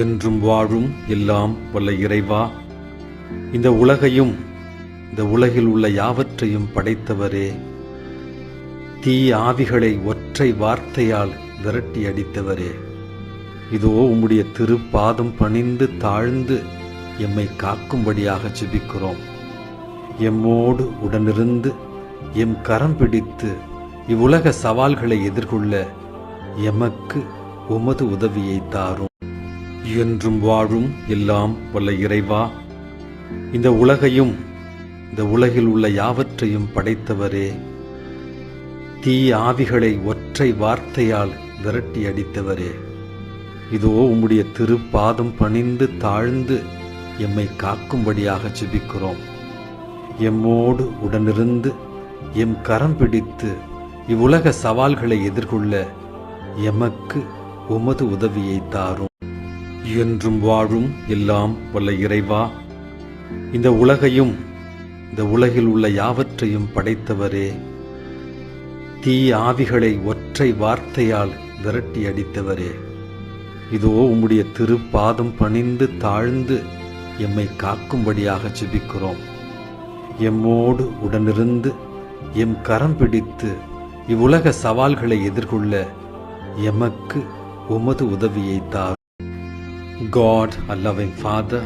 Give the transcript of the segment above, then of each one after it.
என்றும் வாழும் எல்லாம் வல்ல இறைவா, இந்த உலகையும் இந்த உலகில் உள்ள யாவற்றையும் படைத்தவரே, தீய ஆவிகளை ஒற்றை வார்த்தையால் விரட்டி அடித்தவரே, இதோ உம்முடைய திருப்பாதம் பணிந்து தாழ்ந்து எம்மை காக்கும்படியாக ஜெபிக்கிறோம். எம்மோடு உடனிருந்து எம் கரம் பிடித்து இவ்வுலக சவால்களை எதிர்கொள்ள எமக்கு உமது உதவியை தாரும். என்றும் வாழும் எல்லாம் வல்ல இறைவா, இந்த உலகையும் இந்த உலகில் உள்ள யாவற்றையும் படைத்தவரே, தீய ஆவிகளை ஒற்றை வார்த்தையால் விரட்டி அடித்தவரே, இதோ உம்முடைய திருப்பாதம் பணிந்து தாழ்ந்து எம்மை காக்கும்படியாக ஜெபிக்கிறோம். எம்மோடு உடனிருந்து எம் கரம் பிடித்து இவ்வுலக சவால்களை எதிர்கொள்ள எமக்கு உமது உதவியை தாரும். என்றும் வாழும் எல்லாம் வல்ல இறைவா, இந்த உலகையும் இந்த உலகில் உள்ள யாவற்றையும் படைத்தவரே, தீய ஆவிகளை ஒற்றை வார்த்தையால் விரட்டி அடித்தவரே, இதோ உம்முடைய திருப்பாதம் பணிந்து தாழ்ந்து எம்மை காக்கும்படியாக ஜெபிக்கிறோம். எம்மோடு உடனிருந்து எம் கரம் பிடித்து இவ்வுலக சவால்களை எதிர்கொள்ள எமக்கு உமது உதவியை தாரும். God, our loving Father,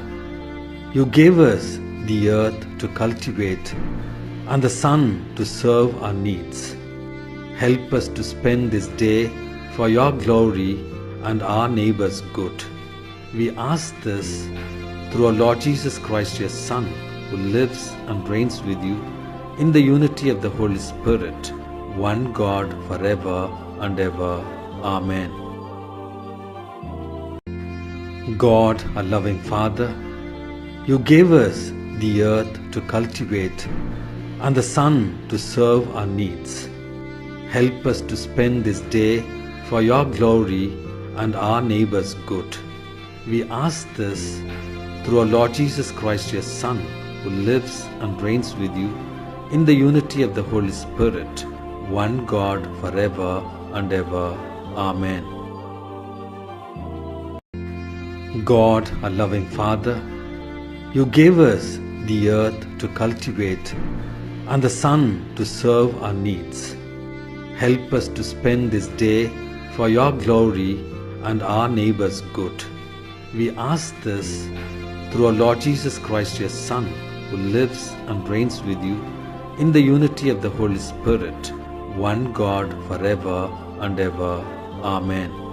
you gave us the earth to cultivate and the sun to serve our needs. Help us to spend this day for your glory and our neighbor's good. We ask this through our Lord Jesus Christ, your Son, who lives and reigns with you in the unity of the Holy Spirit, one God, forever and ever. Amen. God, our loving Father, you gave us the earth to cultivate and the sun to serve our needs. Help us to spend this day for your glory and our neighbor's good. We ask this through our Lord Jesus Christ, your Son, who lives and reigns with you in the unity of the Holy Spirit, one God, forever and ever. Amen. God, our loving Father, you gave us the earth to cultivate and the sun to serve our needs. Help us to spend this day for your glory and our neighbor's good. We ask this through our Lord Jesus Christ, your Son, who lives and reigns with you in the unity of the Holy Spirit, one God, forever and ever. Amen.